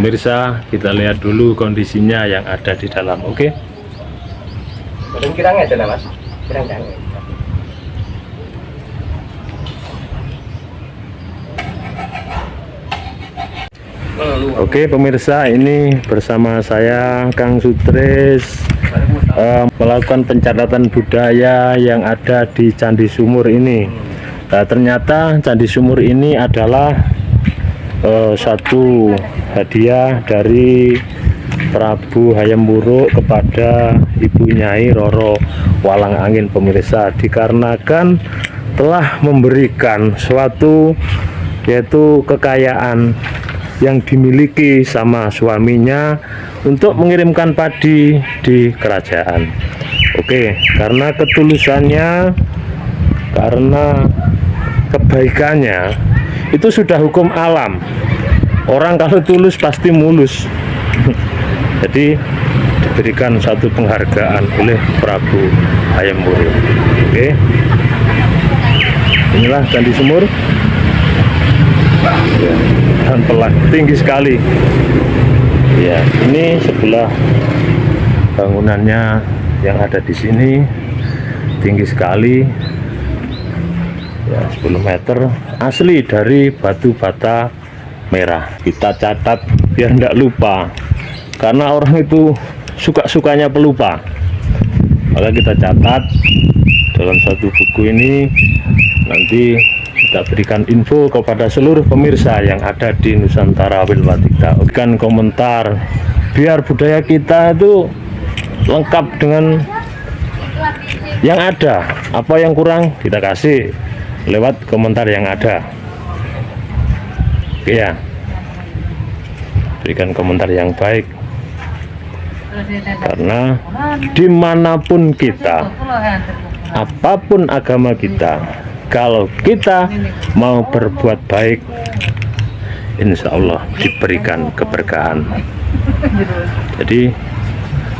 pemirsa, kita lihat dulu kondisinya yang ada di dalam. Oke. Kirangnya itu mas. Kirang. Oke pemirsa, ini bersama saya Kang Sutris melakukan pencatatan budaya yang ada di Candi Sumur ini. Nah, ternyata Candi Sumur ini adalah satu hadiah dari Prabu Hayam Wuruk kepada Ibu Nyai Roro Walangangin pemirsa, dikarenakan telah memberikan suatu yaitu kekayaan yang dimiliki sama suaminya untuk mengirimkan padi di kerajaan. Oke, karena ketulusannya, karena kebaikannya, itu sudah hukum alam. Orang kalau tulus pasti mulus. Jadi diberikan satu penghargaan oleh Prabu Hayam Wuruk. Oke, inilah Candi Sumur. Ya, dan telah tinggi sekali. Ya, ini sebelah bangunannya yang ada di sini tinggi sekali. Ya, 10 meter, asli dari batu bata merah. Kita catat biar tidak lupa, karena orang itu suka-sukanya pelupa. Maka kita catat dalam satu buku ini, nanti kita berikan info kepada seluruh pemirsa yang ada di Nusantara Wilwatikta. Berikan komentar biar budaya kita itu lengkap dengan yang ada. Apa yang kurang kita kasih lewat komentar yang ada. Oke ya, berikan komentar yang baik, karena dimanapun kita, apapun agama kita, kalau kita mau berbuat baik, insya Allah diberikan keberkahan. Jadi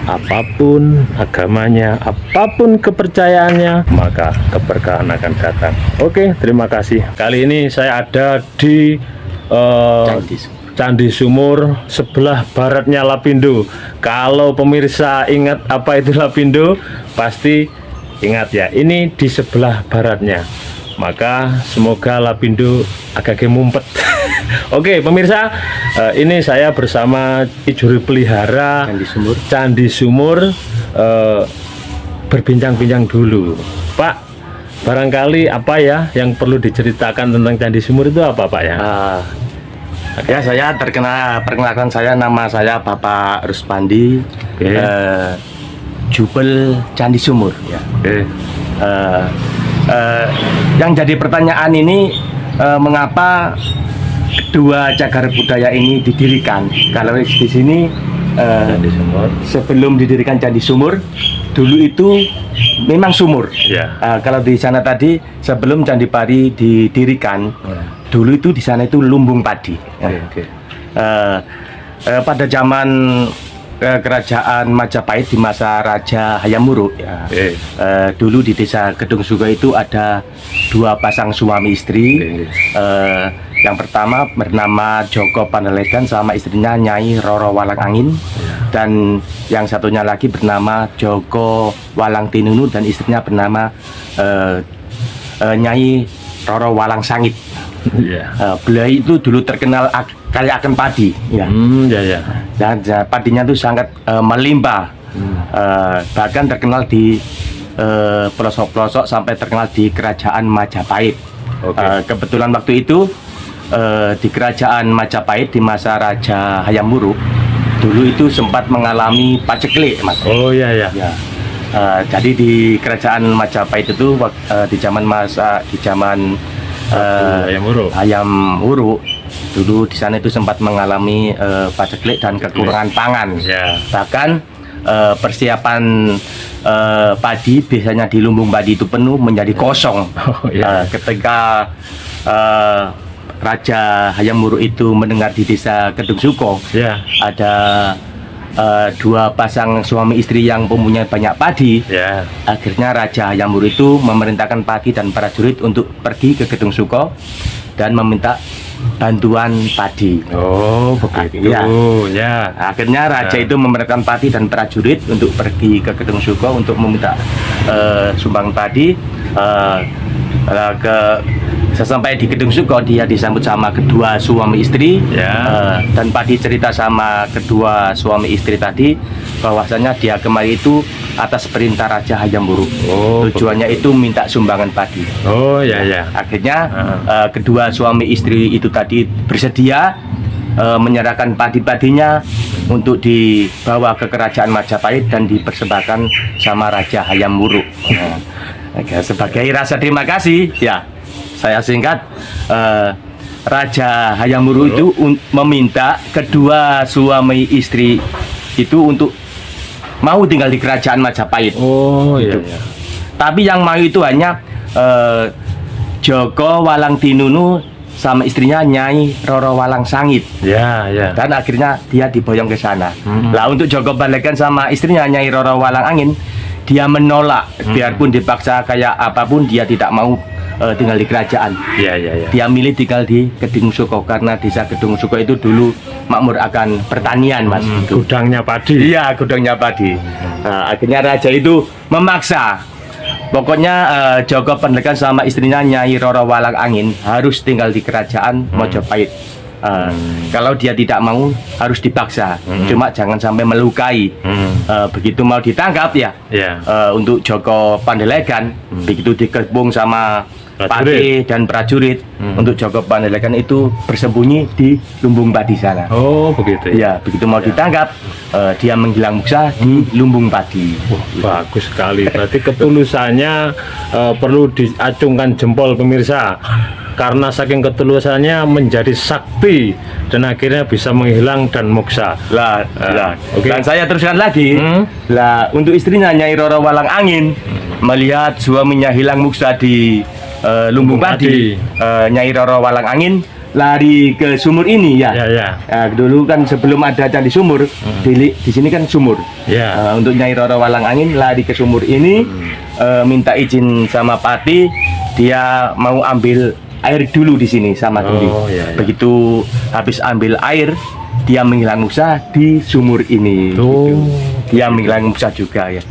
apapun agamanya, apapun kepercayaannya, maka keberkahan akan datang. Oke, terima kasih. Kali ini saya ada di Candi Sumur, sebelah baratnya Lapindo. Kalau pemirsa ingat apa itu Lapindo, pasti ingat ya, ini di sebelah baratnya. Maka semoga Lapindo agak mumpet. Oke pemirsa, ini saya bersama juru pelihara Candi Sumur, berbincang-bincang dulu. Pak, barangkali apa ya yang perlu diceritakan tentang Candi Sumur itu apa Pak ya? Ya, saya perkenalkan, nama saya Bapak Ruspandi, Jubel Candi Sumur ya. Yang jadi pertanyaan ini, mengapa kedua cagar budaya ini didirikan? Kalau di sini sebelum didirikan Candi Sumur, dulu itu memang sumur ya. Kalau di sana tadi sebelum Candi Pari didirikan, dulu itu di sana itu lumbung padi. Pada zaman kerajaan Majapahit di masa Raja Hayam Wuruk ya, dulu di desa Kedung Suko itu ada 2 pasang suami istri. Yang pertama bernama Joko Pandalegan sama istrinya Nyai Roro Walangangin, dan yang satunya lagi bernama Joko Walangtinunu dan istrinya bernama Nyai Roro Walangsangit. Beliau itu dulu terkenal kaya akan padi ya. Dan padinya itu sangat melimpah, bahkan terkenal di pelosok-pelosok sampai terkenal di kerajaan Majapahit. Kebetulan waktu itu di kerajaan Majapahit di masa Raja Hayam Wuruk dulu itu sempat mengalami paceklik, Mas. Jadi di kerajaan Majapahit itu di zaman Hayam Wuruk dulu di sana itu sempat mengalami paceklik dan kekurangan pangan. Bahkan persiapan padi biasanya di lumbung padi itu penuh menjadi kosong. Ketika Raja Hayam Wuruk itu mendengar di desa Kedung Suko ada 2 pasang suami istri yang mempunyai banyak padi, akhirnya Raja Hayam Wuruk itu memerintahkan padi dan prajurit untuk pergi ke Kedung Suko dan meminta bantuan padi. Oh, begitu. Ya. Ya. Akhirnya raja itu memerintahkan padi dan prajurit untuk pergi ke Gedung Suko untuk meminta sumbangan padi. Sesampai di Gedung Suko, dia disambut sama kedua suami istri. Ya. Dan padi cerita sama kedua suami istri tadi bahwasanya dia kemari itu atas perintah Raja Hayam Wuruk. Oh, tujuannya itu minta sumbangan padi. Oh, ya, ya. Akhirnya kedua suami istri itu tadi bersedia menyerahkan padi-padinya untuk dibawa ke kerajaan Majapahit dan dipersembahkan sama Raja Hayam Wuruk. Sebagai rasa terima kasih, ya saya singkat, Raja Hayam Wuruk itu meminta kedua suami istri itu untuk mau tinggal di kerajaan Majapahit. Oh, iya, Gitu. iya. Tapi yang mau itu hanya Joko Walang Tinunu sama istrinya Nyai Roro Walang Sangit. Ya, ya. Dan akhirnya dia diboyong ke sana. Lah untuk Joko Balekan sama istrinya Nyai Roro Walang Angin, dia menolak. Biarpun dipaksa kayak apapun, dia tidak mau tinggal di kerajaan. Ya, ya, ya. Dia milih tinggal di Gedung Suko karena desa Gedung Suko itu dulu makmur akan pertanian, Mas. Gitu. Gudangnya padi. Iya, gudangnya padi. Nah, akhirnya raja itu memaksa. Pokoknya Joko Pendekan sama istrinya Nyai Roro Walang Angin harus tinggal di kerajaan Majapahit. Kalau dia tidak mau, harus dipaksa. Cuma jangan sampai melukai. Begitu mau ditangkap ya, Ya. untuk Joko Pandelegan, begitu dikepung sama padi dan prajurit, untuk Joko Pandelegan itu bersembunyi di Lumbung Padi sana. Oh, begitu ya. Ya, begitu mau ditangkap, dia menghilang muksa di Lumbung Padi. Bagus sekali. Berarti ketulusannya perlu diacungkan jempol pemirsa. Karena saking ketulusannya menjadi sakti dan akhirnya bisa menghilang dan moksa. Lah, oke. Dan saya teruskan lagi. Lah, untuk istrinya Nyai Roro Walang Angin melihat suaminya hilang muksa di Lumbung Padi, Nyai Roro Walang Angin lari ke sumur ini ya. Ya, ya. Dulu kan sebelum ada candi sumur, di sini kan sumur. Ya. Untuk Nyai Roro Walang Angin lari ke sumur ini, minta izin sama Pati, dia mau ambil air dulu di sini sama Duli. Oh, ya, ya. Begitu habis ambil air, dia menghilang muksa di sumur ini. Tuh. Gitu. Dia menghilang muksa juga ya.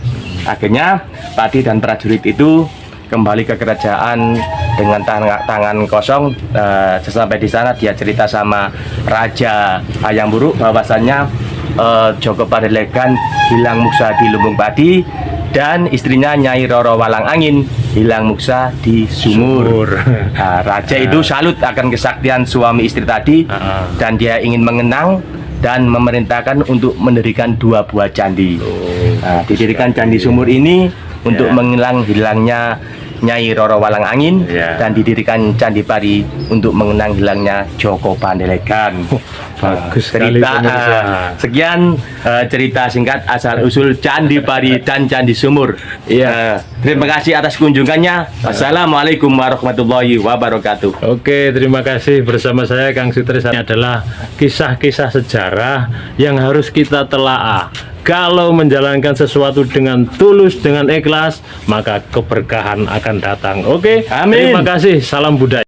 Akhirnya Pati dan prajurit itu kembali ke kerajaan dengan tangan kosong. Sesampai di sana dia cerita sama Raja Hayam Wuruk bahwasannya Joko Pandelegan hilang muksa di Lumbung Padi dan istrinya Nyai Roro Walang Angin hilang muksa di sumur. Nah, raja itu salut akan kesaktian suami istri tadi dan dia ingin mengenang dan memerintahkan untuk mendirikan 2 buah candi. Nah, didirikan candi sumur ini untuk mengenang hilangnya Nyai Roro Walang Angin dan didirikan Candi Pari untuk mengenang hilangnya Joko Pandelegan. Bagus sekali pemirsa. Sekian cerita singkat asal usul Candi Pari dan Candi Sumur. Terima kasih atas kunjungannya. Wassalamualaikum warahmatullahi wabarakatuh. Oke, terima kasih. Bersama saya Kang Sutris. Ini adalah kisah-kisah sejarah yang harus kita telaah. Kalau menjalankan sesuatu dengan tulus, dengan ikhlas, maka keberkahan akan datang. Oke, Amin. Terima kasih. Salam budaya.